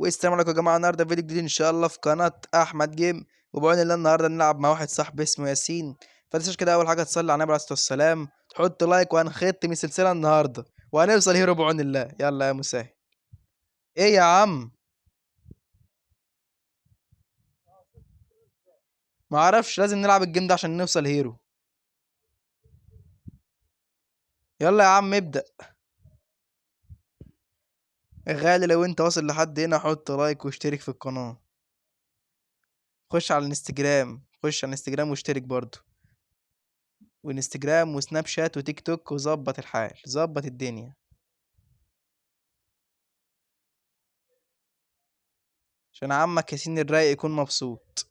والسلام عليكم يا جماعه. النهارده فيديو جديد ان شاء الله في قناه احمد جيم، وبعون الله النهارده نلعب مع واحد صاحبي اسمه ياسين. فتنساش كده اول حاجه تصلي على النبي عليه الصلاه والسلام، تحط لايك، وهنختم السلسله النهارده وهنوصل هيرو بعون الله. يلا يا مساهل. ايه يا عم؟ ما اعرفش، لازم نلعب الجيم ده عشان نوصل هيرو. يلا يا عم ابدا. يا غالي لو انت واصل لحد هنا حط لايك واشترك في القناه. خش على الانستجرام، خش على الانستجرام واشترك برضه. وانستجرام وسناب شات وتيك توك، وظبط الحال، ظبط الدنيا عشان عمك ياسين الرايق يكون مبسوط.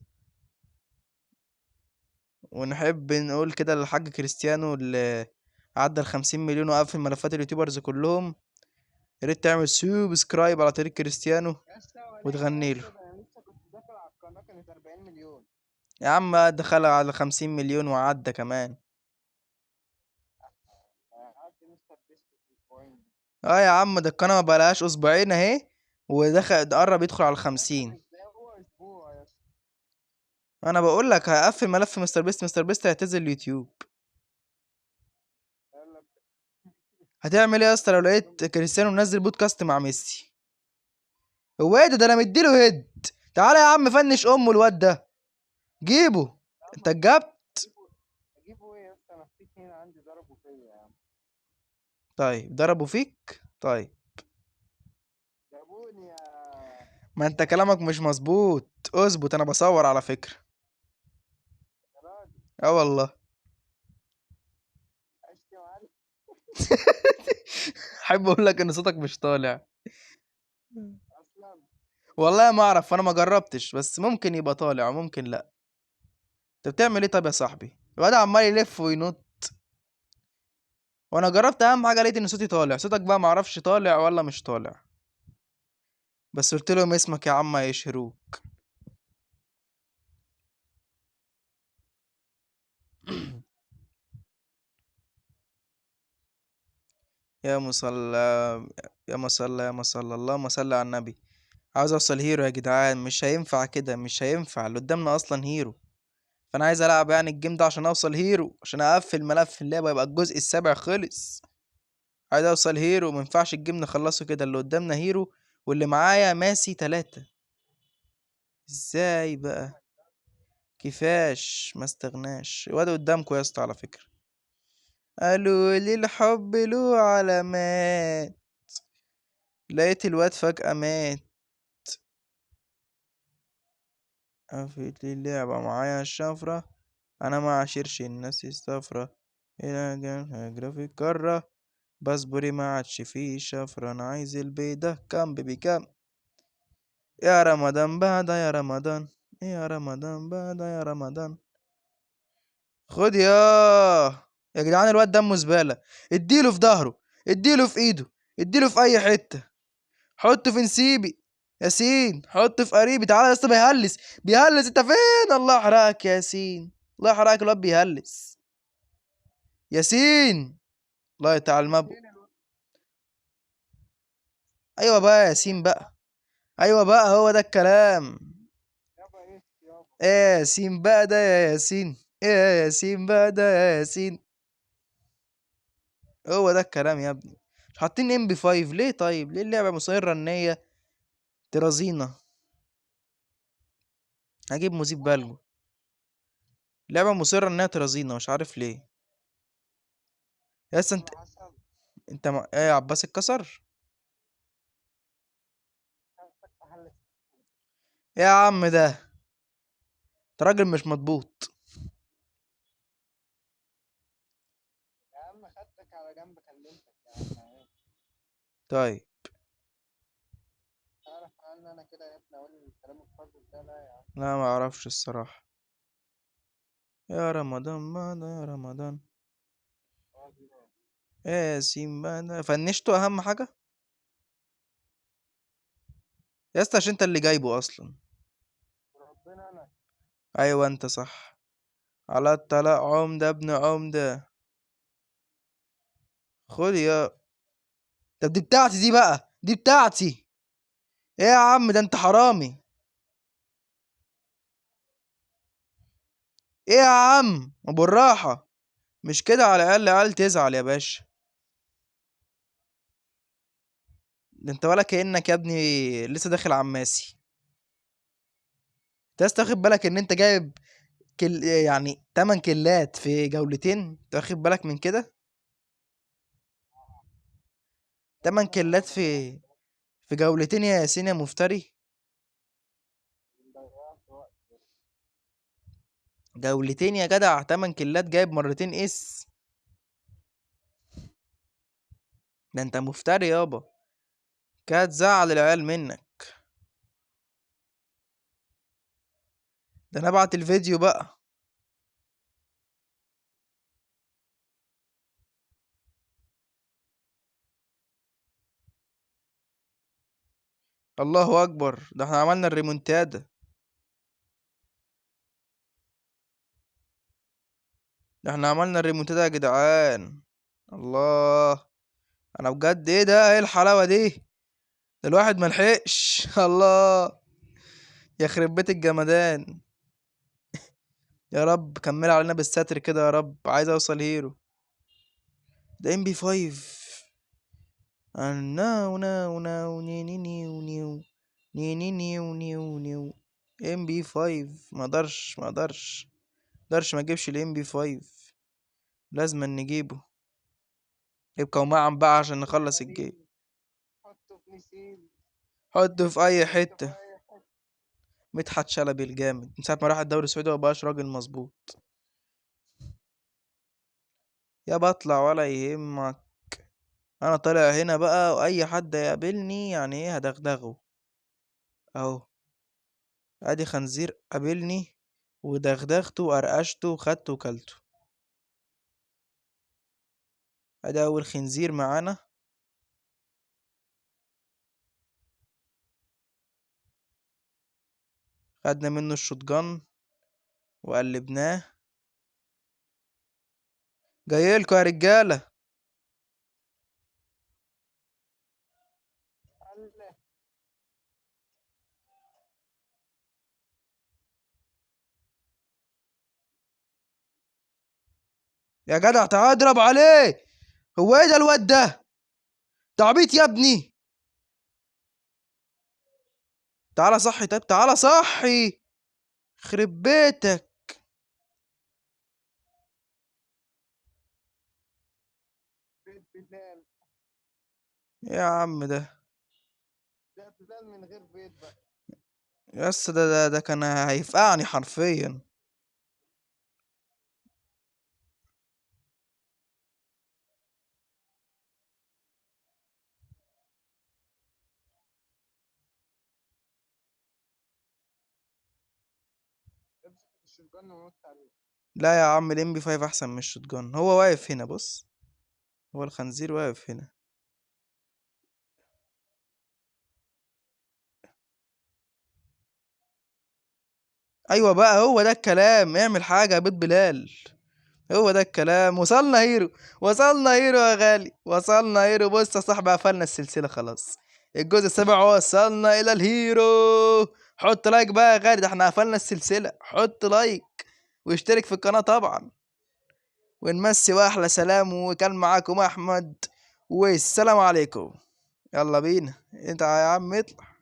ونحب نقول كده للحاج كريستيانو اللي عدى ال50 مليون وقفل ملفات اليوتيوبرز كلهم، يا ريت تعمل سبسكرايب على طريق كريستيانو وتغني له. يا عم دخل على 50 مليون وعدى كمان. اه يا عم ده القناة ما بقالهاش اسبوعين اهي، ودخل قرب يدخل على 50. انا بقول لك هقفل ملف مستر بيست، مستر بيست هيعتزل اليوتيوب. هتعمل ايه يا اسطى لو لقيت كريستيانو منزل بودكاست مع ميسي؟ هو ايه ده انا مديله هيد. تعالى يا عم فنش امه الواد ده، جيبه. انت جبت. طيب ضربوا فيك؟ طيب ما انت كلامك مش مظبوط، اظبط، انا بصور على فكرة. اه والله. احب اقول لك ان صوتك مش طالع. والله ما اعرف، انا ما جربتش، بس ممكن يبقى طالع وممكن لا. انت بتعمل ايه طب يا صاحبي؟ الواد عمال يلف وينط، وانا جربت اهم حاجه لقيت ان صوتي طالع. صوتك بقى معرفش طالع ولا مش طالع، بس قلت لهم اسمك يا عم هيشهروك. يا مصلى، يا مصلى، يا مصلى، اللهم صل على النبي. عاوز اوصل هيرو يا جدعان، مش هينفع كده، مش هينفع، اللي قدامنا اصلا هيرو. فانا عايز العب يعني الجيم ده عشان اوصل هيرو، عشان اقفل ملف اللعبه يبقى الجزء السابع خلص. عايز اوصل هيرو، مينفعش الجيم نخلصه كده، اللي قدامنا هيرو واللي معايا ماسي 3. ازاي بقى؟ كيفاش ما استغناش الواد قدامكم يا اسطى على فكره. قالوا لي الحب له علامات، لقيت الواد فجأة مات. قفلت لي اللعبة معايا الشفرة، أنا ما عاشرش الناس الصفرة، إلى هجرة في الكرة، بصبري ما عادش فيه شفرة، أنا عايز البيضة كام بيبي كام. يا رمضان بعد يا رمضان، يا رمضان بعد يا رمضان. خد يا جدعان الواد دمه زبالة. اديله في ظهره، اديله في ايده، اديله في اي حتة، حطه في نسيبي. ياسين حطه في قريبي. تعالى يا اسطى بيهلس، بيهلس، انت فين؟ الله يحرقك يا ياسين، الله يحرقك، الواد بيهلس. ياسين، الله تعالى المبو. ايوه بقى يا ياسين بقى، ايوه بقى هو ده الكلام. ايه يا ياسين بقى ده يا ياسين، ايه يا ياسين بقى ده يا ياسين. هو ده الكلام يا ابني. مش حاطين ام بي 5 ليه؟ طيب ليه اللعبه مصيره ان هي ترازينا؟ هجيب مذيب بالغو. لعبه مصيره انها ترازينا، مش عارف ليه. يا انت، انت ايه يا عباس اتكسر؟ إيه يا عم ده؟ انت راجل مش مضبوط. طيب لا ما اعرفش الصراحه. يا رمضان بعد يا رمضان. ايه يا ياسين بقى ده فنشته اهم حاجه. يا اسطى عشان انت اللي جايبه اصلا. ايوه انت صح. على الطلاق عمده ابن عمده. خد يا. طب دي بتاعتي دي بقى، دي بتاعتي. ايه يا عم ده انت حرامي. ايه يا عم بالراحة. مش كده على الاقل العيال تزعل يا باشا. ده انت ولا كأنك يا ابني لسه داخل عماسي. انت لسه واخد بالك ان انت جايب يعني 8 كيلات في جولتين؟ انت واخد بالك من كده؟ 8 كيلات في جولتين يا ياسين يا مفتري. جولتين يا جدع، 8 كيلات جايب مرتين اس. ده انت مفتري يابا. كده تزعل العيال منك. ده انا ابعت الفيديو بقى. الله اكبر، ده احنا عملنا الريمونتادا. ده احنا عملنا الريمونتادا يا جدعان. الله. انا بجد ايه ده، ايه الحلاوه دي؟ ده الواحد ملحقش الله. يخرب بيت الجمدان. يا رب كمل علينا بالستر كده يا رب، عايز اوصل هيرو. ده ام بي 5. ناو ناو ناو ني ني نيو نيو. ني ني نيو نيو نيو. ام بي 5. ما اقدرش ما اجيبش الام بي 5. لازم نجيبه. يبقى ومعا بقى عشان نخلص الجيم. حطه في اي حته. مدحت شلبي الجامد من ساعه ما راح الدوري السعودي ومبقاش راجل مظبوط. يا بطلع ولا يهمك. انا طالع هنا بقى، واي حد يقابلني يعني ايه هدغدغه. اهو. ادي خنزير قابلني ودغدغته وقرقشته وخدته وكلته. ادي اول خنزير معانا. خدنا منه الشوتجن وقلبناه. جايلكوا يا رجاله. يا جدع تعال اضرب عليه. هو ايه ده الواد ده؟ تعبيط يا ابني. تعالى صحي، طيب تعالى صحي. خرب بيتك. يا عم ده. يس ده كان هيفقعني حرفيا. لا يا عم الام بي 5 احسن من الشوتجن. هو واقف هنا بص. هو الخنزير واقف هنا. ايوه بقى، هو ده الكلام، اعمل حاجه يا بيت بلال. هو ده الكلام. وصلنا هيرو. وصلنا هيرو يا غالي، وصلنا هيرو. بص يا صاحبي قفلنا السلسله خلاص. الجزء السابع وصلنا الى الهيرو. حط لايك بقى يا غالي، ده احنا قفلنا السلسله. حط لايك واشترك في القناه طبعا. ونمسي واحلى سلام، وكان معاكم احمد. والسلام عليكم. يلا بينا انت يا عم اطلع.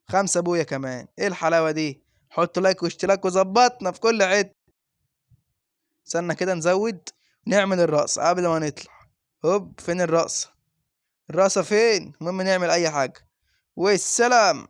5 ابويا كمان، ايه الحلاوه دي؟ حط لايك واشتراك وظبطنا في كل حته. استنى كده نزود. نعمل الرقص قبل ما نطلع. هوب، فين الرقصة؟ الرقصة فين؟ المهم نعمل اي حاجة. والسلام.